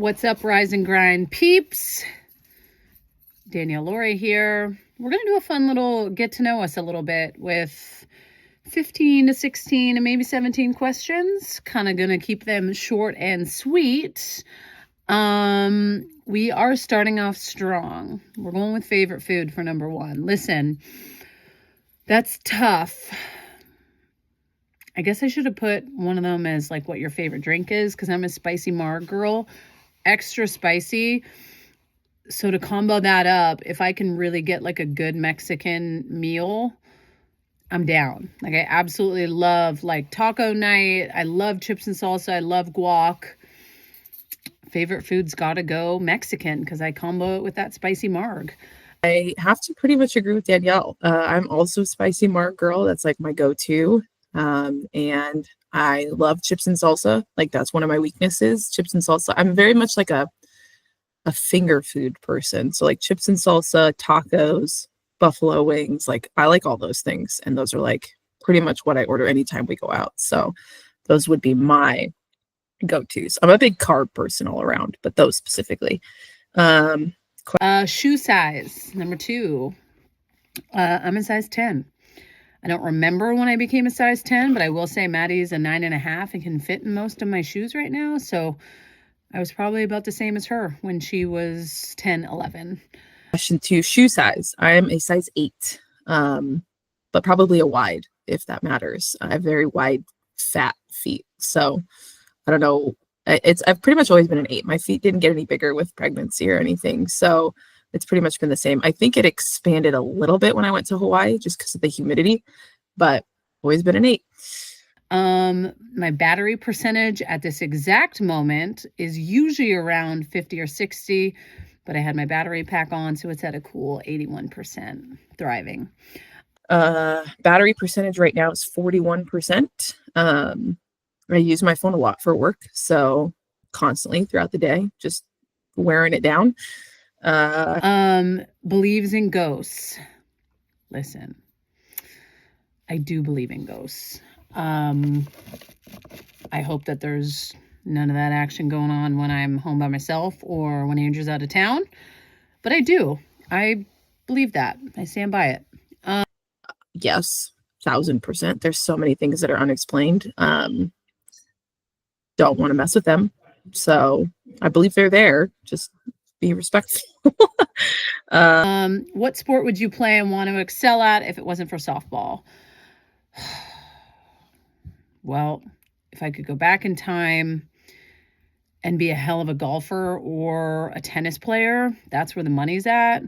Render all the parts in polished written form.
What's up, Rise and Grind peeps? Danielle Laurie here. We're going to do a fun little get to know us a little bit with 15 to 16 and maybe 17 questions. Kind of going to keep them short and sweet. We are starting off strong. We're going with favorite food for number one. Listen, that's tough. I guess I should have put one of them as like what your favorite drink is, because I'm a spicy marg girl. Extra spicy. So to combo that up, if I can really get like a good Mexican meal, I'm down. Like I absolutely love like taco night. I love chips and salsa. I love guac. Favorite food's gotta go Mexican because I combo it with that spicy marg. I have to pretty much agree with Danielle. I'm also a spicy marg girl. That's like my go-to. And I love chips and salsa. Like that's one of my weaknesses, chips and salsa. I'm very much like a finger food person. So like chips and salsa, tacos, buffalo wings, like I like all those things. And those are like pretty much what I order anytime we go out. So those would be my go-tos. I'm a big carb person all around, but those specifically. Shoe size, number two. I'm a size 10. I don't remember when I became a size 10, but I will say Maddie's a 9.5 and can fit in most of my shoes right now. So I was probably about the same as her when she was 10, 11. Question two, shoe size. I'm a size 8, but probably a wide, if that matters. I have very wide, fat feet. So I don't know. I've pretty much always been an 8. My feet didn't get any bigger with pregnancy or anything. So it's pretty much been the same. I think it expanded a little bit when I went to Hawaii just because of the humidity, but always been an 8. My battery percentage at this exact moment is usually around 50 or 60, but I had my battery pack on, so it's at a cool 81%. Thriving. Battery percentage right now is 41%. I use my phone a lot for work, so constantly throughout the day, just wearing it down. Believes in ghosts. Listen, I do believe in ghosts. I hope that there's none of that action going on when I'm home by myself or when Andrew's out of town. But I do. I believe that. I stand by it. Yes, 1000%. There's so many things that are unexplained. Don't want to mess with them. So I believe they're there. Just be respectful. What sport would you play and want to excel at if it wasn't for softball? Well, if I could go back in time and be a hell of a golfer or a tennis player, that's where the money's at.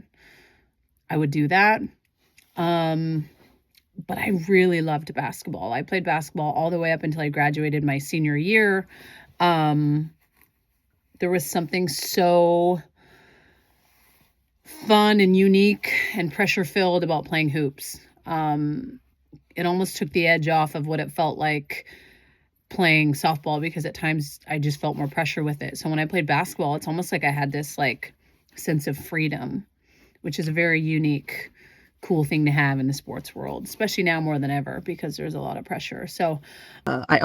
I would do that. But I really loved basketball. I played basketball all the way up until I graduated my senior year. There was something so fun and unique and pressure-filled about playing hoops. It almost took the edge off of what it felt like playing softball, because at times I just felt more pressure with it. So when I played basketball, it's almost like I had this like sense of freedom, which is a very unique, cool thing to have in the sports world, especially now more than ever because there's a lot of pressure. So I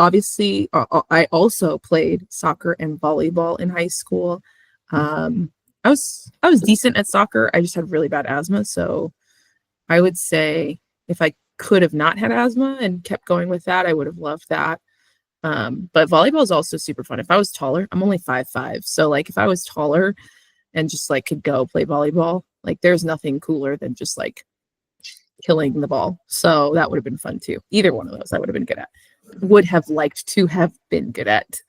also played soccer and volleyball in high school. I was decent at soccer. I just had really bad asthma. So I would say if I could have not had asthma and kept going with that, I would have loved that. But volleyball is also super fun. If I was taller, I'm only 5'5". So like if I was taller and just like could go play volleyball, like there's nothing cooler than just like killing the ball. So that would have been fun too. Either one of those I would have been good at. Would have liked to have been good at.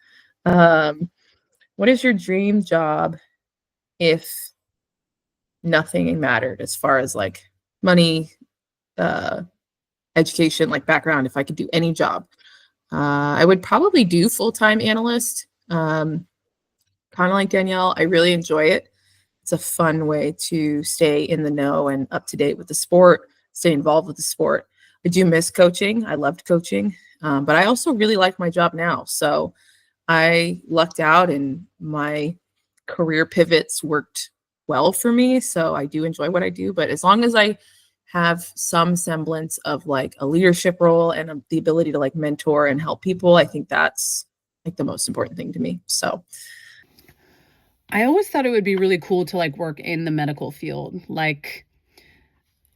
What is your dream job if nothing mattered as far as like money, education, like background? If I could do any job, I would probably do full-time analyst. Kind of like Danielle, I really enjoy it. It's a fun way to stay in the know and up to date with the sport, stay involved with the sport. I do miss coaching. I loved coaching, but I also really like my job now. So I lucked out and my career pivots worked well for me. So I do enjoy what I do, but as long as I have some semblance of like a leadership role and the ability to like mentor and help people, I think that's like the most important thing to me. So I always thought it would be really cool to like work in the medical field, like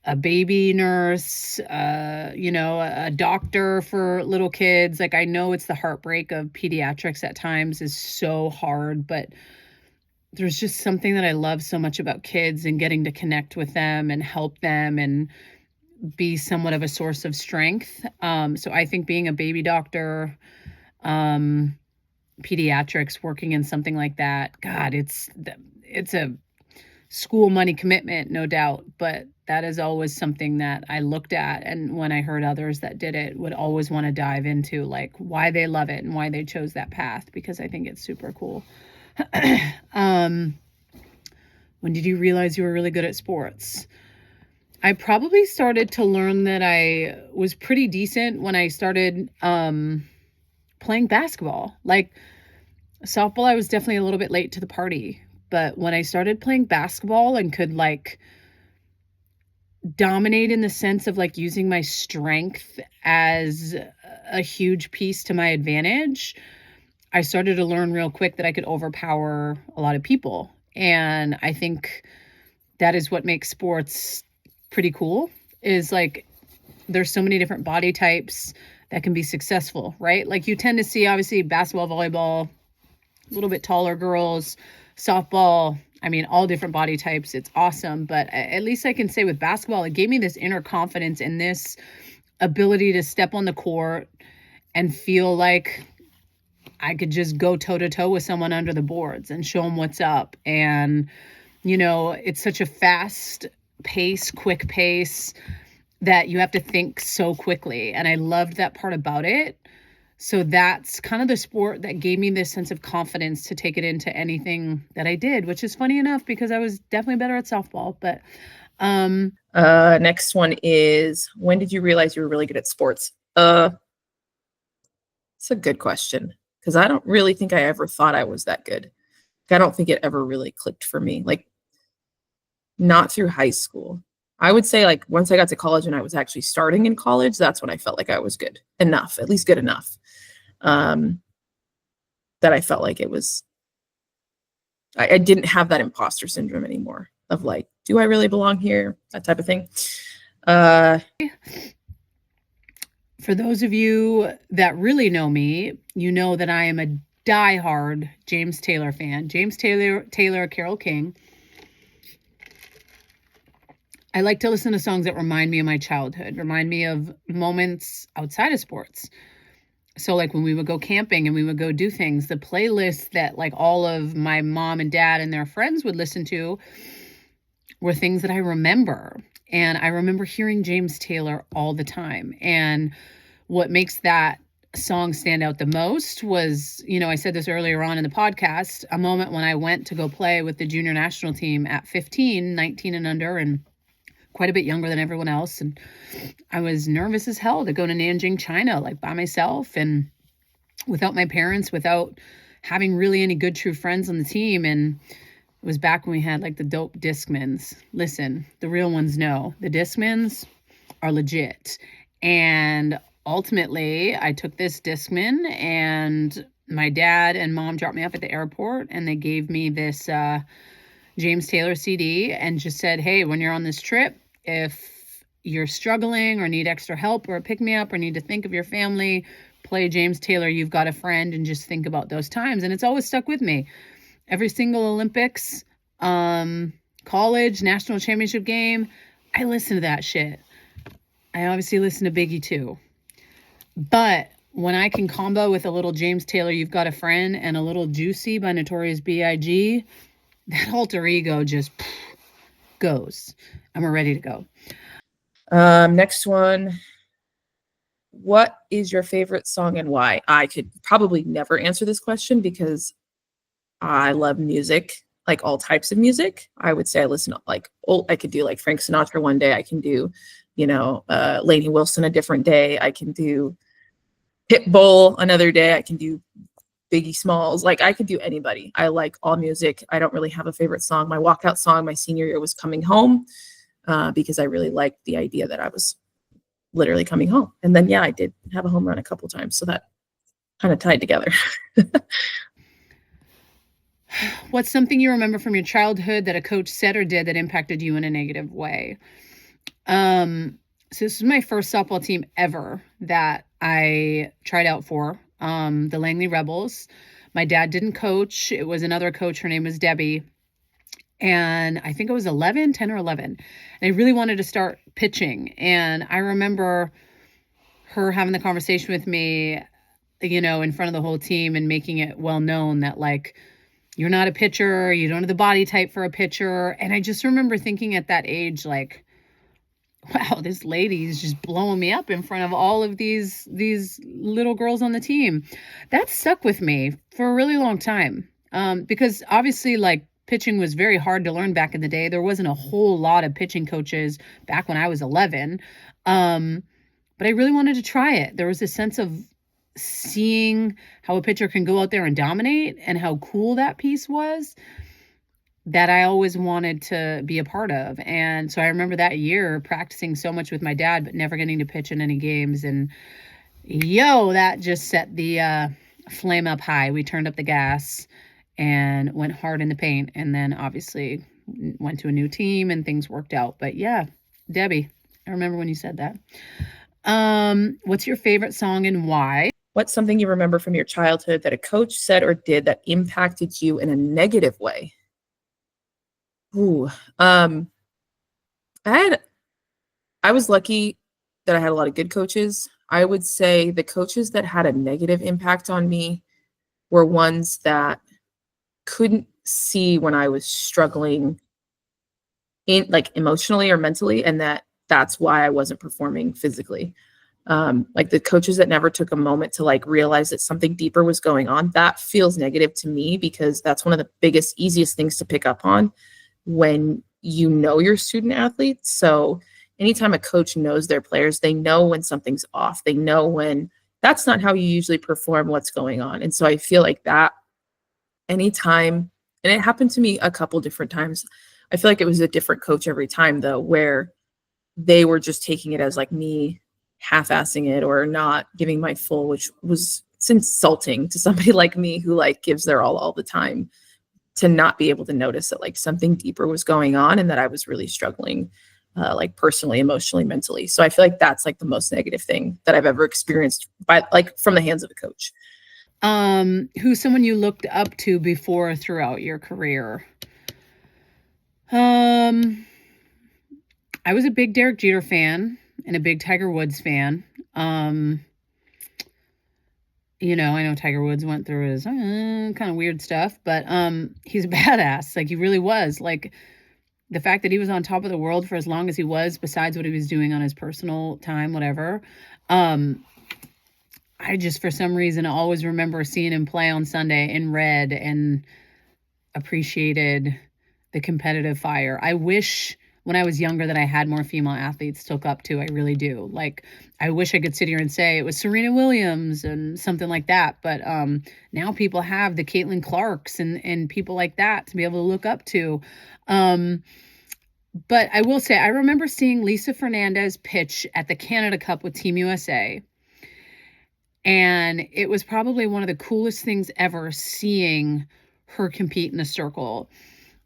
a baby nurse, a doctor for little kids. Like, I know it's the heartbreak of pediatrics at times is so hard, but there's just something that I love so much about kids and getting to connect with them and help them and be somewhat of a source of strength. So I think being a baby doctor, um, pediatrics, working in something like that, God, it's a school money commitment, no doubt, but that is always something that I looked at. And when I heard others that did it, would always want to dive into like why they love it and why they chose that path, because I think it's super cool. um, when did you realize you were really good at sports? I probably started to learn that I was pretty decent when I started playing basketball. Like softball, I was definitely a little bit late to the party. But when I started playing basketball and could like dominate in the sense of like using my strength as a huge piece to my advantage, I started to learn real quick that I could overpower a lot of people. And I think that is what makes sports pretty cool, is like there's so many different body types that can be successful, right? Like you tend to see obviously basketball, volleyball, a little bit taller girls, softball, I mean, all different body types. It's awesome. But at least I can say with basketball, it gave me this inner confidence and this ability to step on the court and feel like I could just go toe to toe with someone under the boards and show them what's up. And, it's such a fast pace, quick pace that you have to think so quickly. And I loved that part about it. So that's kind of the sport that gave me this sense of confidence to take it into anything that I did, which is funny enough because I was definitely better at softball. But next one is, when did you realize you were really good at sports? It's a good question, because I don't really think I ever thought I was that good. I don't think it ever really clicked for me. Like, not through high school. I would say like once I got to college and I was actually starting in college, that's when I felt like I was good enough, at least good enough. That I felt like it was, I didn't have that imposter syndrome anymore of like, do I really belong here? That type of thing. For those of you that really know me, you know that I am a diehard James Taylor fan. James Taylor, Carole King. I like to listen to songs that remind me of my childhood, remind me of moments outside of sports. So like when we would go camping and we would go do things, the playlist that like all of my mom and dad and their friends would listen to were things that I remember. And I remember hearing James Taylor all the time. And what makes that song stand out the most was, I said this earlier on in the podcast, a moment when I went to go play with the junior national team at 15, 19 and under, and quite a bit younger than everyone else. And I was nervous as hell to go to Nanjing, China, like by myself and without my parents, without having really any good, true friends on the team. And it was back when we had like the dope Discmans. Listen, the real ones know the Discmans are legit. And ultimately, I took this Discman and my dad and mom dropped me off at the airport and they gave me this James Taylor CD and just said, hey, when you're on this trip, if you're struggling or need extra help or a pick-me-up or need to think of your family, play James Taylor, You've Got a Friend, and just think about those times. And it's always stuck with me. Every single Olympics, college, national championship game, I listen to that shit. I obviously listen to Biggie too. But when I can combo with a little James Taylor, You've Got a Friend, and a little Juicy by Notorious B.I.G., that alter ego just goes. And we're ready to go. Next one. What is your favorite song and why? I could probably never answer this question because I love music, like all types of music. I would say I listen to like, I could do like Frank Sinatra one day. I can do, Lainey Wilson a different day. I can do Pitbull another day. I can do Biggie Smalls. Like I could do anybody. I like all music. I don't really have a favorite song. My walkout song my senior year was Coming Home because I really liked the idea that I was literally coming home. And then, I did have a home run a couple times. So that kind of tied together. What's something you remember from your childhood that a coach said or did that impacted you in a negative way? So this is my first softball team ever that I tried out for, the Langley Rebels. My dad didn't coach. It was another coach. Her name was Debbie. And I think I was 11, 10 or 11. And I really wanted to start pitching. And I remember her having the conversation with me, in front of the whole team and making it well known that, like, you're not a pitcher, you don't have the body type for a pitcher. And I just remember thinking at that age, like, wow, this lady's just blowing me up in front of all of these little girls on the team. That stuck with me for a really long time. Because obviously, like, pitching was very hard to learn back in the day. There wasn't a whole lot of pitching coaches back when I was 11. But I really wanted to try it. There was a sense of seeing how a pitcher can go out there and dominate and how cool that piece was that I always wanted to be a part of. And so I remember that year practicing so much with my dad, but never getting to pitch in any games. And that just set the flame up high. We turned up the gas and went hard in the paint. And then obviously went to a new team and things worked out. But yeah, Debbie, I remember when you said that. What's your favorite song and why? What's something you remember from your childhood that a coach said or did that impacted you in a negative way? Ooh, I was lucky that I had a lot of good coaches. I would say the coaches that had a negative impact on me were ones that couldn't see when I was struggling in, like, emotionally or mentally, and that's why I wasn't performing physically. Like the coaches that never took a moment to, like, realize that something deeper was going on, that feels negative to me because that's one of the biggest, easiest things to pick up on when you know your student athletes. So anytime a coach knows their players, they know when something's off. They know when that's not how you usually perform, what's going on. And so I feel like that anytime, and it happened to me a couple different times. I feel like it was a different coach every time though, where they were just taking it as like me half-assing it or not giving my full, which was, it's insulting to somebody like me who, like, gives their all the time, to not be able to notice that, like, something deeper was going on and that I was really struggling, like, personally, emotionally, mentally. So I feel like that's, like, the most negative thing that I've ever experienced by, like, from the hands of a coach. Who's someone you looked up to before or throughout your career? I was a big Derek Jeter fan and a big Tiger Woods fan. I know Tiger Woods went through his kind of weird stuff, but he's a badass. Like, he really was. Like, the fact that he was on top of the world for as long as he was, besides what he was doing on his personal time, whatever. I just, for some reason, always remember seeing him play on Sunday in red and appreciated the competitive fire. I wish when I was younger that I had more female athletes to look up to. I really do. Like, I wish I could sit here and say it was Serena Williams and something like that. But now people have the Caitlin Clarks and people like that to be able to look up to. But I will say, I remember seeing Lisa Fernandez pitch at the Canada Cup with Team USA. And it was probably one of the coolest things ever, seeing her compete in a circle.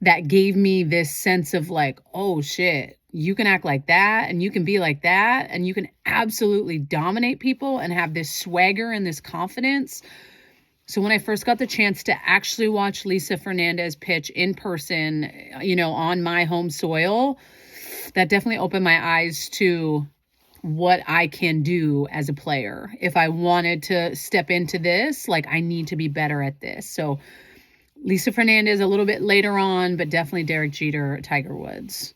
That gave me this sense of, like, oh shit, you can act like that and you can be like that and you can absolutely dominate people and have this swagger and this confidence. So when I first got the chance to actually watch Lisa Fernandez pitch in person, on my home soil, that definitely opened my eyes to what I can do as a player. If I wanted to step into this, like, I need to be better at this. So Lisa Fernandez a little bit later on, but definitely Derek Jeter, Tiger Woods.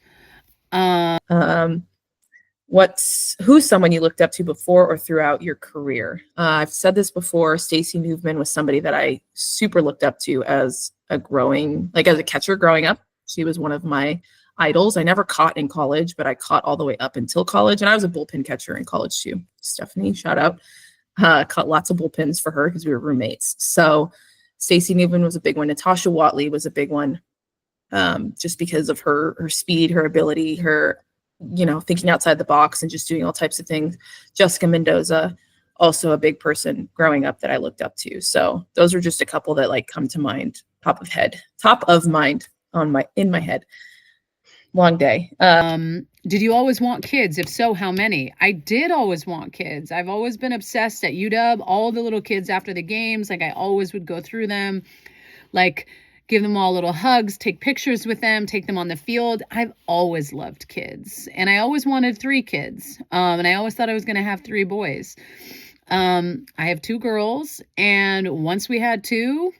Who's someone you looked up to before or throughout your career? I've said this before. Stacey Newman was somebody that I super looked up to as a catcher growing up. She was one of my idols. I never caught in college, but I caught all the way up until college. And I was a bullpen catcher in college too. Stephanie, shout out. Caught lots of bullpens for her because we were roommates. So Stacey Newman was a big one. Natasha Watley was a big one, just because of her speed, her ability, her, thinking outside the box and just doing all types of things. Jessica Mendoza, also a big person growing up that I looked up to. So those are just a couple that, like, come to mind top of mind in my head. Long day. Did you always want kids? If so, how many? I did always want kids. I've always been obsessed at UW, all the little kids after the games. Like I always would go through them, like give them all little hugs, take pictures with them, take them on the field. I've always loved kids and I always wanted 3 kids. And I always thought I was going to have 3 boys. I have 2 girls. And once we had 2,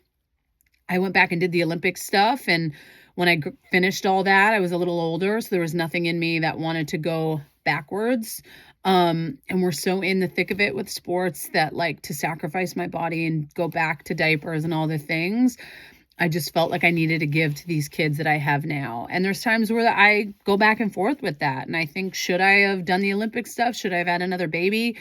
I went back and did the Olympic stuff. And when I finished all that, I was a little older. So there was nothing in me that wanted to go backwards. And we're so in the thick of it with sports that like to sacrifice my body and go back to diapers and all the things. I just felt like I needed to give to these kids that I have now. And there's times where I go back and forth with that. And I think, should I have done the Olympic stuff? Should I have had another baby?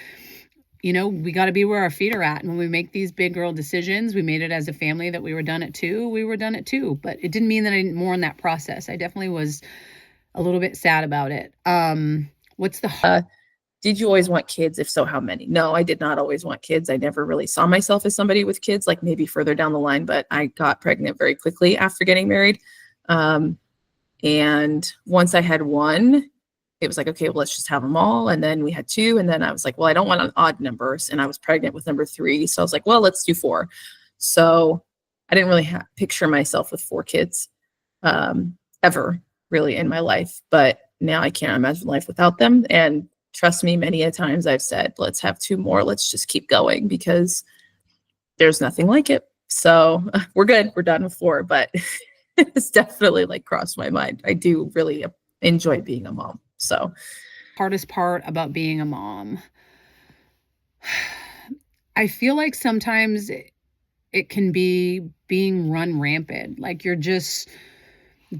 You know, we got to be where our feet are at. And when we make these big girl decisions, we made it as a family that we were done at 2, we were done at 2. But it didn't mean that I didn't mourn that process. I definitely was a little bit sad about it. What's the... Did you always want kids? If so, how many? No, I did not always want kids. I never really saw myself as somebody with kids, like maybe further down the line, but I got pregnant very quickly after getting married. And once I had 1, it was like, okay, well, let's just have them all. And then we had 2. And then I was like, well, I don't want odd numbers. And I was pregnant with number 3. So I was like, well, let's do 4. So I didn't really picture myself with 4 kids ever really in my life. But now I can't imagine life without them. And trust me, many a times I've said, let's have 2 more. Let's just keep going because there's nothing like it. So we're good. We're done with 4, but it's definitely like crossed my mind. I do really enjoy being a mom. So hardest part about being a mom, I feel like sometimes it can be being run rampant. Like you're just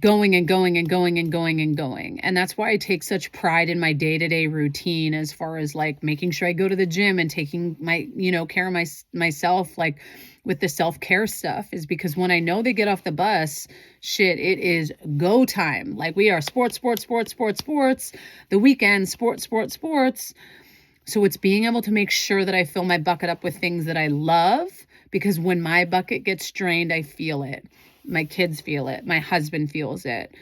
going and going and going and going and going. And that's why I take such pride in my day-to-day routine as far as like making sure I go to the gym and taking my, care of myself, like with the self-care stuff, is because when I know they get off the bus, shit, it is go time. Like we are sports, the weekend, sports. So it's being able to make sure that I fill my bucket up with things that I love, because when my bucket gets drained, I feel it. My kids feel it. My husband feels it.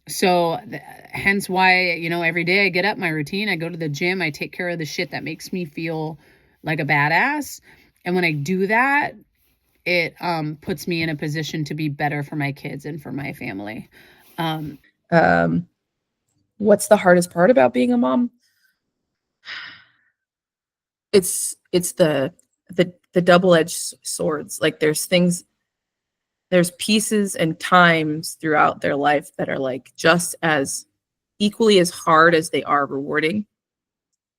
So hence why, every day I get up, my routine, I go to the gym, I take care of the shit that makes me feel like a badass. And when I do that, it puts me in a position to be better for my kids and for my family. What's the hardest part about being a mom? It's the double-edged swords. Like there's pieces and times throughout their life that are like just as equally as hard as they are rewarding.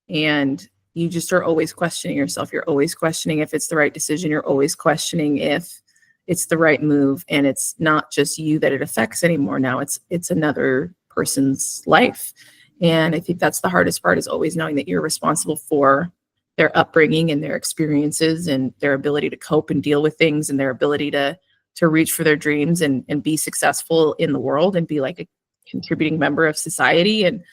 And you just are always questioning yourself. You're always questioning if it's the right decision. You're always questioning if it's the right move. And it's not just you that it affects anymore. Now it's another person's life. And I think that's the hardest part, is always knowing that you're responsible for their upbringing and their experiences and their ability to cope and deal with things and their ability to reach for their dreams and be successful in the world and be like a contributing member of society. And,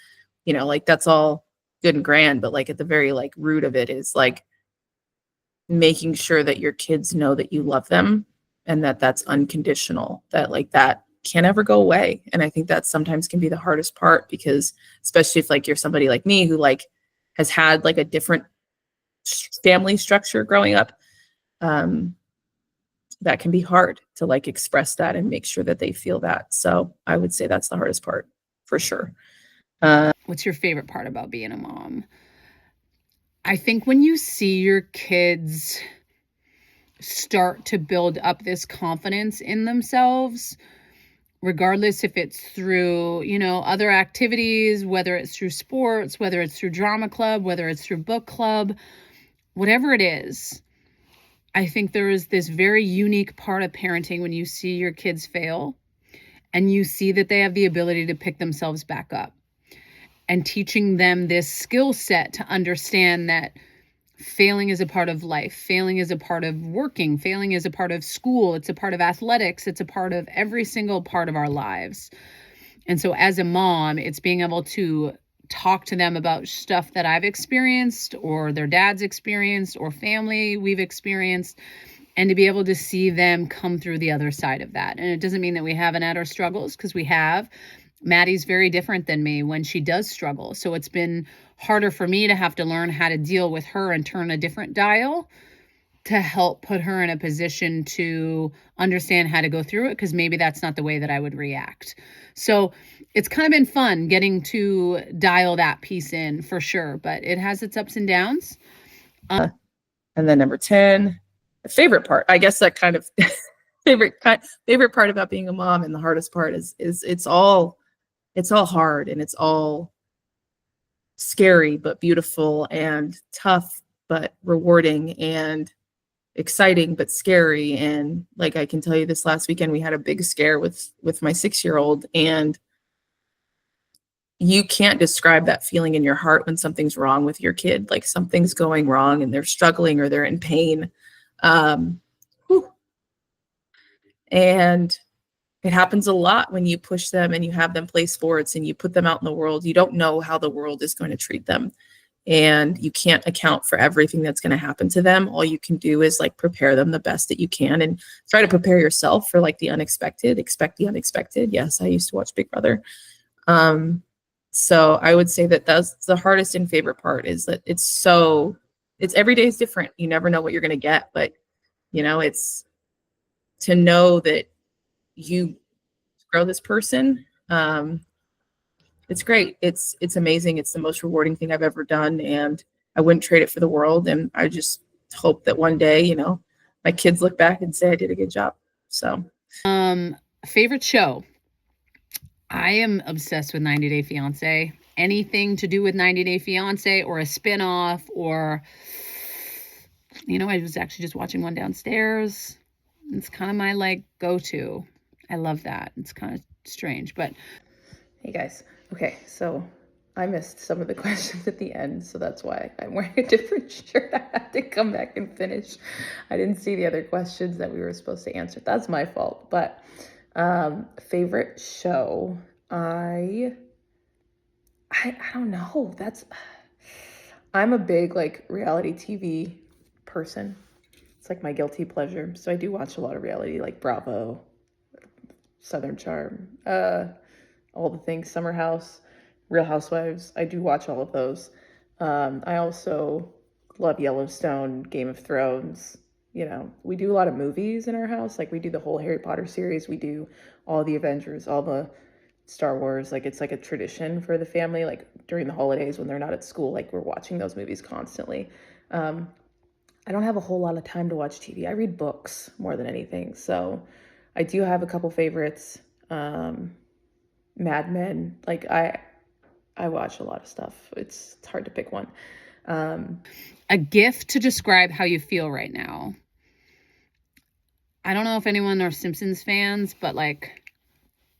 like that's all good and grand, but like at the very like root of it is like making sure that your kids know that you love them and that that's unconditional, that like that can't ever go away. And I think that sometimes can be the hardest part, because especially if like you're somebody like me who like has had like a different family structure growing up, that can be hard to like express that and make sure that they feel that. So I would say that's the hardest part for sure. What's your favorite part about being a mom? I think when you see your kids start to build up this confidence in themselves, regardless if it's through, other activities, whether it's through sports, whether it's through drama club, whether it's through book club, whatever it is, I think there is this very unique part of parenting when you see your kids fail and you see that they have the ability to pick themselves back up, and teaching them this skill set to understand that failing is a part of life. Failing is a part of working. Failing is a part of school. It's a part of athletics. It's a part of every single part of our lives. And so as a mom, it's being able to talk to them about stuff that I've experienced or their dad's experienced or family we've experienced, and to be able to see them come through the other side of that. And it doesn't mean that we haven't had our struggles, because we have. Maddie's very different than me when she does struggle. So it's been harder for me to have to learn how to deal with her and turn a different dial to help put her in a position to understand how to go through it, because maybe that's not the way that I would react. So it's kind of been fun getting to dial that piece in, for sure, but it has its ups and downs. And then number 10, the favorite part, I guess that kind of favorite part about being a mom, and the hardest part is it's all hard, and it's all scary but beautiful, and tough but rewarding, and exciting but scary. And like, I can tell you, this last weekend we had a big scare with my 6-year-old, and you can't describe that feeling in your heart when something's wrong with your kid, like something's going wrong and they're struggling or they're in pain. Whew. And it happens a lot when you push them and you have them play sports and you put them out in the world. You don't know how the world is going to treat them, and you can't account for everything that's going to happen to them. All you can do is like prepare them the best that you can, and try to prepare yourself for like the unexpected. Expect the unexpected. Yes, I used to watch Big Brother. So I would say that that's the hardest and favorite part, is that it's every day is different. You never know what you're going to get, but it's to know that you grow this person. It's great. It's amazing. It's the most rewarding thing I've ever done, and I wouldn't trade it for the world. And I just hope that one day, my kids look back and say I did a good job. So, favorite show. I am obsessed with 90 Day Fiance. Anything to do with 90 Day Fiance or a spinoff, or, I was actually just watching one downstairs. It's kind of my like go-to. I love that. It's kind of strange, but hey guys. Okay, so I missed some of the questions at the end, so that's why I'm wearing a different shirt. I had to come back and finish. I didn't see the other questions that we were supposed to answer. That's my fault. But favorite show, I don't know. I'm a big like reality TV person. It's like my guilty pleasure. So I do watch a lot of reality, like Bravo, Southern Charm, all the things, Summer House, Real Housewives. I do watch all of those. I also love Yellowstone, Game of Thrones. We do a lot of movies in our house. Like we do the whole Harry Potter series. We do all the Avengers, all the Star Wars. Like it's like a tradition for the family. Like during the holidays when they're not at school, like we're watching those movies constantly. I don't have a whole lot of time to watch TV. I read books more than anything. So I do have a couple favorites. Mad Men. Like I watch a lot of stuff. It's hard to pick one. A gift to describe how you feel right now. I don't know if anyone are Simpsons fans, but like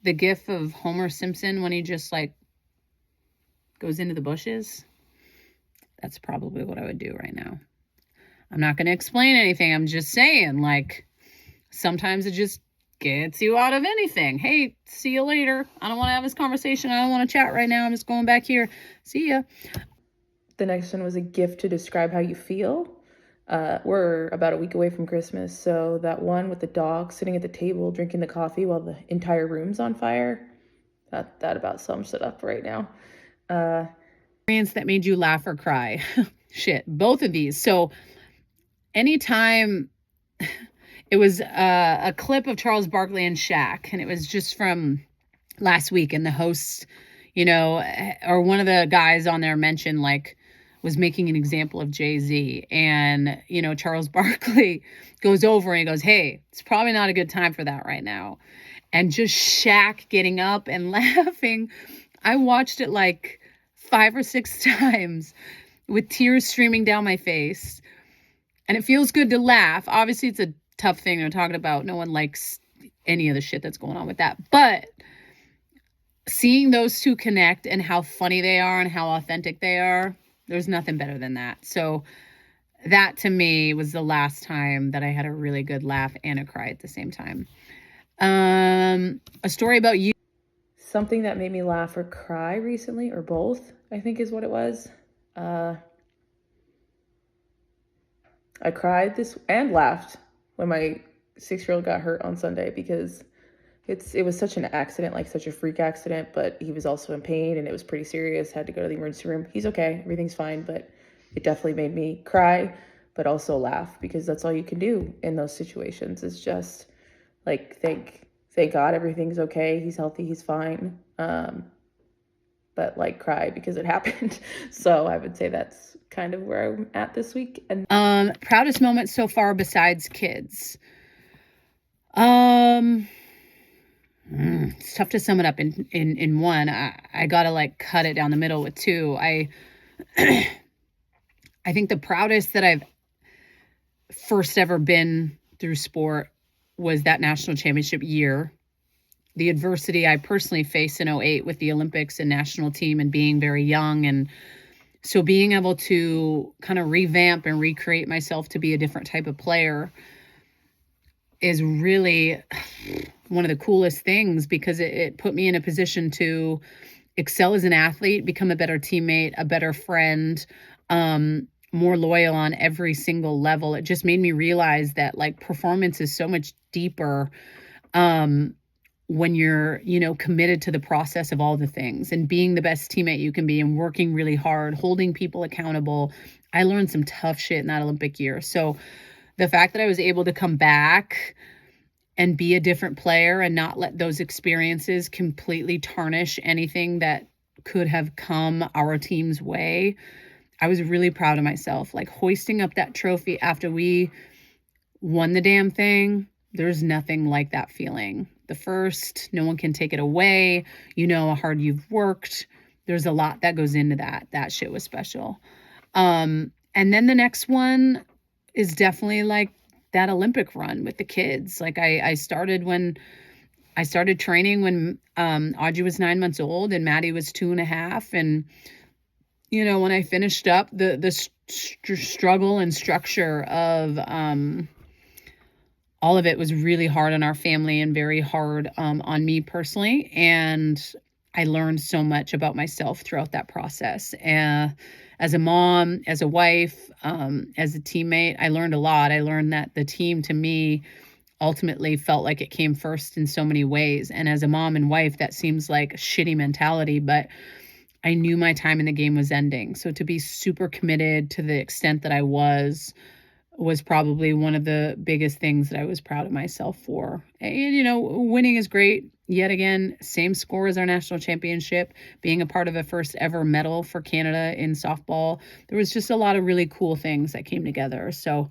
the gif of Homer Simpson when he just like goes into the bushes. That's probably what I would do right now. I'm not going to explain anything. I'm just saying, like, sometimes it just gets you out of anything. Hey, see you later. I don't want to have this conversation. I don't want to chat right now. I'm just going back here. See ya. The next one was a gift to describe how you feel. We're about a week away from Christmas, so that one with the dog sitting at the table drinking the coffee while the entire room's on fire, that about sums it up right now. Experience that made you laugh or cry. Shit, both of these. So anytime, it was a clip of Charles Barkley and Shaq, and it was just from last week, and the host, or one of the guys on there mentioned like was making an example of Jay-Z, and Charles Barkley goes over and he goes, hey, it's probably not a good time for that right now. And just Shaq getting up and laughing. I watched it like 5 or 6 times with tears streaming down my face. And it feels good to laugh. Obviously, it's a tough thing we're talking about. No one likes any of the shit that's going on with that. But seeing those two connect and how funny they are and how authentic they are, there's nothing better than that. So that to me was the last time that I had a really good laugh and a cry at the same time. A story about you. Something that made me laugh or cry recently, or both, I think is what it was. I cried this and laughed when my 6-year-old got hurt on Sunday, because it was such an accident, like such a freak accident, but he was also in pain and it was pretty serious. Had to go to the emergency room. He's okay, everything's fine, but it definitely made me cry, but also laugh, because that's all you can do in those situations is just like thank God everything's okay. He's healthy, he's fine. But like cry because it happened. So I would say that's kind of where I'm at this week. And proudest moment so far besides kids. It's tough to sum it up in one. I gotta like cut it down the middle with two. I think the proudest that I've first ever been through sport was that national championship year. The adversity I personally faced in 2008 with the Olympics and national team and being very young. And so being able to kind of revamp and recreate myself to be a different type of player is really one of the coolest things, because it put me in a position to excel as an athlete, become a better teammate, a better friend, more loyal on every single level. It just made me realize that like performance is so much deeper when you're, committed to the process of all the things and being the best teammate you can be and working really hard, holding people accountable. I learned some tough shit in that Olympic year. So the fact that I was able to come back and be a different player and not let those experiences completely tarnish anything that could have come our team's way, I was really proud of myself. Like hoisting up that trophy after we won the damn thing, there's nothing like that feeling. The first, no one can take it away. You know how hard you've worked. There's a lot that goes into that. That shit was special. And then the next one is definitely like that Olympic run with the kids. Like I started training when Audrey was 9 months old and Maddie was 2.5. And, when I finished up the struggle and structure of all of it was really hard on our family and very hard on me personally. And I learned so much about myself throughout that process. As a mom, as a wife, as a teammate, I learned a lot. I learned that the team to me ultimately felt like it came first in so many ways. And as a mom and wife, that seems like a shitty mentality, but I knew my time in the game was ending. So to be super committed to the extent that I was probably one of the biggest things that I was proud of myself for. And, winning is great. Yet again, same score as our national championship, being a part of a first ever medal for Canada in softball. There was just a lot of really cool things that came together. So,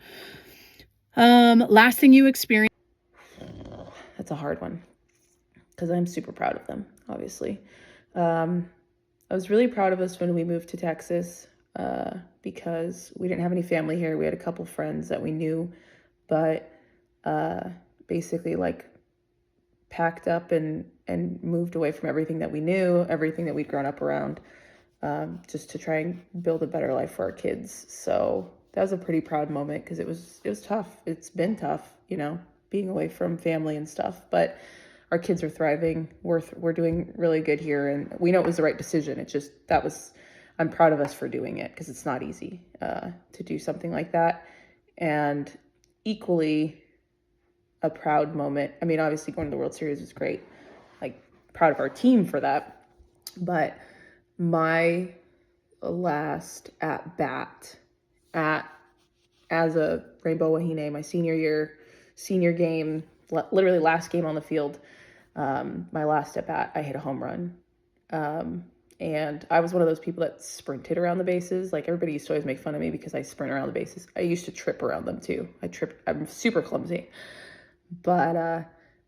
last thing you experienced. That's a hard one because I'm super proud of them, obviously. I was really proud of us when we moved to Texas. Because we didn't have any family here. We had a couple friends that we knew, but basically like packed up and moved away from everything that we knew, everything that we'd grown up around, just to try and build a better life for our kids. So that was a pretty proud moment because it was tough. It's been tough, being away from family and stuff, but our kids are thriving. We're doing really good here, and we know it was the right decision. I'm proud of us for doing it because it's not easy to do something like that. And equally a proud moment. I mean, obviously going to the World Series was great. Like proud of our team for that. But my last at bat as a Rainbow Wahine, my senior game, literally last game on the field, my last at bat, I hit a home run. And I was one of those people that sprinted around the bases. Like everybody used to always make fun of me because I sprint around the bases. I used to trip around them too. I'm super clumsy. But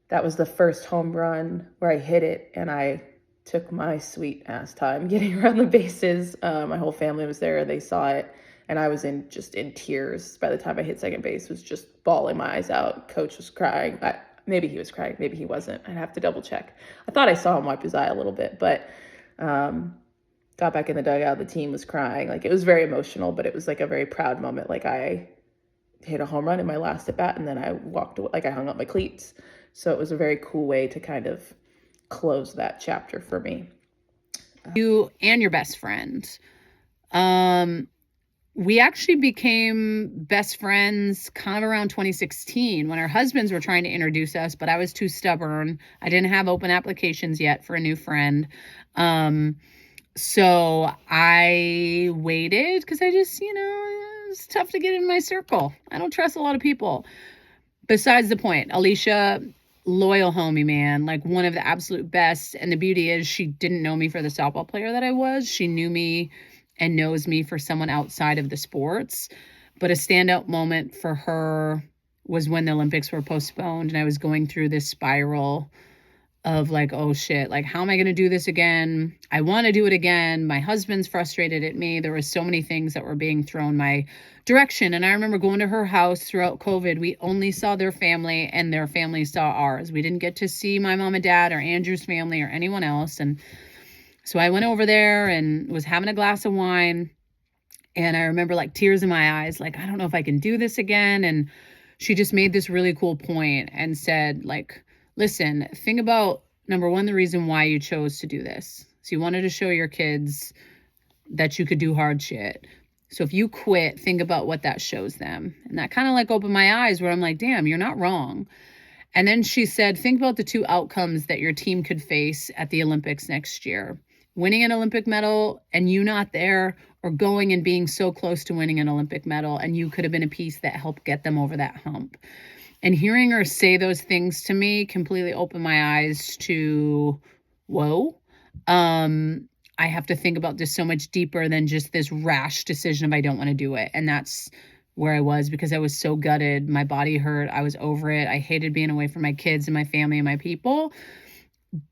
that was the first home run where I hit it and I took my sweet ass time getting around the bases. My whole family was there. They saw it. And I was in tears by the time I hit second base, was just bawling my eyes out. Coach was crying. Maybe he was crying. Maybe he wasn't. I'd have to double check. I thought I saw him wipe his eye a little bit, but got back in the dugout. The team was crying. Like it was very emotional, but it was like a very proud moment. Like I hit a home run in my last at bat and then I walked away, like I hung up my cleats. So it was a very cool way to kind of close that chapter for me. You and your best friend. we actually became best friends kind of around 2016 when our husbands were trying to introduce us, but I was too stubborn. I didn't have open applications yet for a new friend. So I waited because I just, it's tough to get in my circle. I don't trust a lot of people. Besides the point, Alicia, loyal homie, man, like one of the absolute best. And the beauty is she didn't know me for the softball player that I was. She knew me and knows me for someone outside of the sports. But a standout moment for her was when the Olympics were postponed and I was going through this spiral of like, oh shit, like, how am I going to do this again? I want to do it again. My husband's frustrated at me. There were so many things that were being thrown my direction. And I remember going to her house throughout COVID. We only saw their family and their family saw ours. We didn't get to see my mom and dad or Andrew's family or anyone else. And so I went over there and was having a glass of wine. And I remember like tears in my eyes, like, I don't know if I can do this again. And she just made this really cool point and said, like, listen, think about, number one, the reason why you chose to do this. So you wanted to show your kids that you could do hard shit. So if you quit, think about what that shows them. And that kind of like opened my eyes where I'm like, damn, you're not wrong. And then she said, think about the two outcomes that your team could face at the Olympics next year. Winning an Olympic medal and you not there, or going and being so close to winning an Olympic medal and you could have been a piece that helped get them over that hump. And hearing her say those things to me completely opened my eyes to, whoa, I have to think about this so much deeper than just this rash decision of I don't want to do it. And that's where I was, because I was so gutted. My body hurt. I was over it. I hated being away from my kids and my family and my people.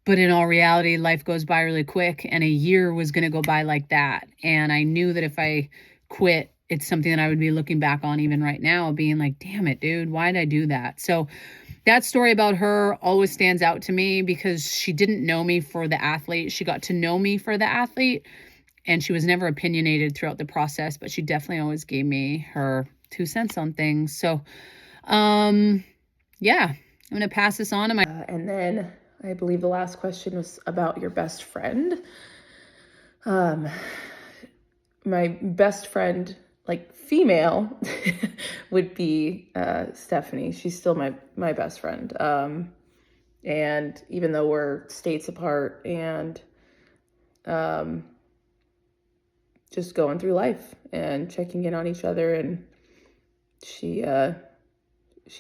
But in all reality, life goes by really quick, and a year was going to go by like that. And I knew that if I quit, it's something that I would be looking back on even right now, being like, damn it, dude, why did I do that? So that story about her always stands out to me because she didn't know me for the athlete. She got to know me for the athlete, and she was never opinionated throughout the process, but she definitely always gave me her 2 cents on things. So, yeah, I'm going to pass this on to my... And then I believe the last question was about your best friend. My best friend, like female, would be Stephanie. She's still my best friend. And even though we're states apart and just going through life and checking in on each other, and she's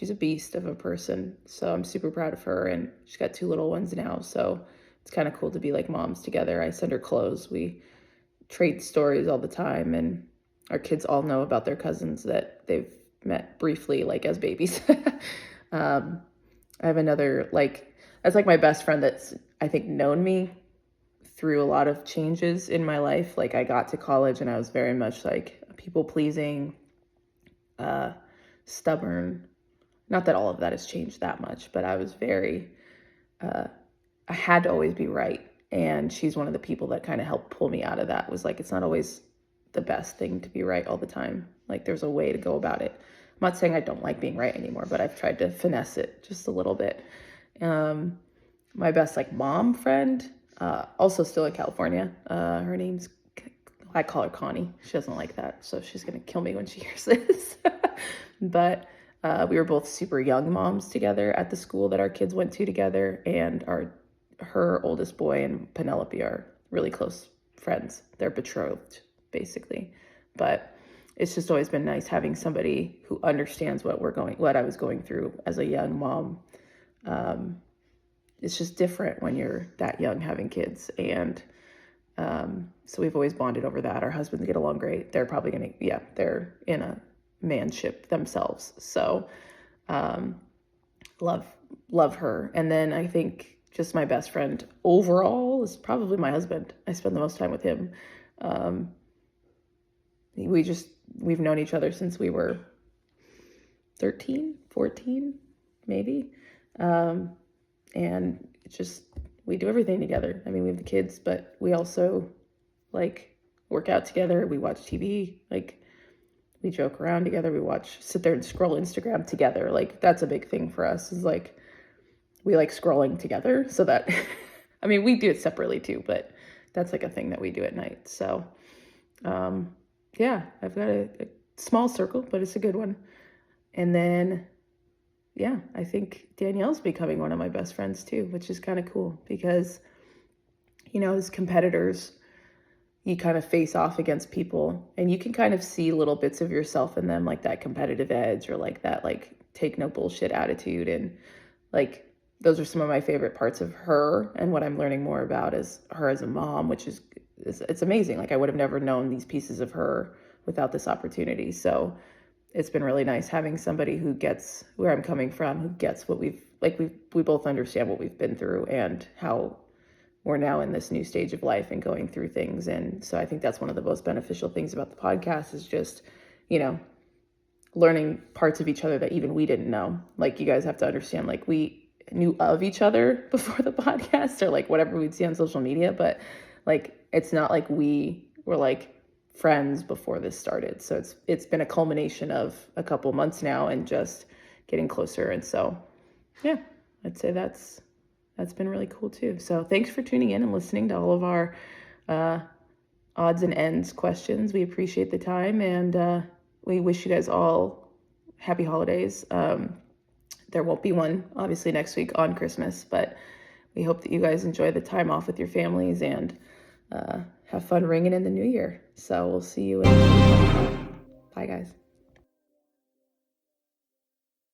a beast of a person. So I'm super proud of her, and she's got 2 little ones now. So it's kind of cool to be like moms together. I send her clothes. We trade stories all the time, and our kids all know about their cousins that they've met briefly, like as babies. I have another, that's like my best friend that's, I think, known me through a lot of changes in my life. Like I got to college and I was very much like people pleasing, stubborn. Not that all of that has changed that much, but I was very, I had to always be right. And she's one of the people that kind of helped pull me out of that. Was like, it's not always the best thing to be right all the time. Like there's a way to go about it. I'm not saying I don't like being right anymore, but I've tried to finesse it just a little bit. My best mom friend, also still in California. Her name's, I call her Connie. She doesn't like that, so she's gonna kill me when she hears this. But we were both super young moms together at the school that our kids went to together, and her oldest boy and Penelope are really close friends. They're betrothed, basically. But it's just always been nice having somebody who understands what I was going through as a young mom. It's just different when you're that young having kids. And so we've always bonded over that. Our husbands get along great. They're probably they're in a manship themselves. So love her. And then I think just my best friend overall is probably my husband. I spend the most time with him. We've known each other since we were 13, 14, maybe. And it's just, we do everything together. I mean, we have the kids, but we also work out together. We watch TV, we joke around together. Sit there and scroll Instagram together. That's a big thing for us, is we like scrolling together, so that, I mean, we do it separately too, but that's a thing that we do at night. So, yeah, I've got a small circle, but it's a good one. And then, yeah, I think Danielle's becoming one of my best friends too, which is kind of cool because, as competitors, you kind of face off against people and you can kind of see little bits of yourself in them, like that competitive edge or like that, like, take no bullshit attitude. And like, those are some of my favorite parts of her. And what I'm learning more about is her as a mom, which is it's amazing. Like, I would have never known these pieces of her without this opportunity. So it's been really nice having somebody who gets where I'm coming from, who gets what we both understand what we've been through and how we're now in this new stage of life and going through things. And so I think that's one of the most beneficial things about the podcast is just, learning parts of each other that even we didn't know. Like, you guys have to understand, like, we knew of each other before the podcast or like whatever we'd see on social media, but like, it's not like we were like friends before this started. So it's been a culmination of a couple months now and just getting closer. And so, yeah, I'd say that's been really cool too. So thanks for tuning in and listening to all of our odds and ends questions. We appreciate the time, and we wish you guys all happy holidays. There won't be one obviously next week on Christmas, but we hope that you guys enjoy the time off with your families and have fun ringing in the new year. So we'll see you in. Bye, guys.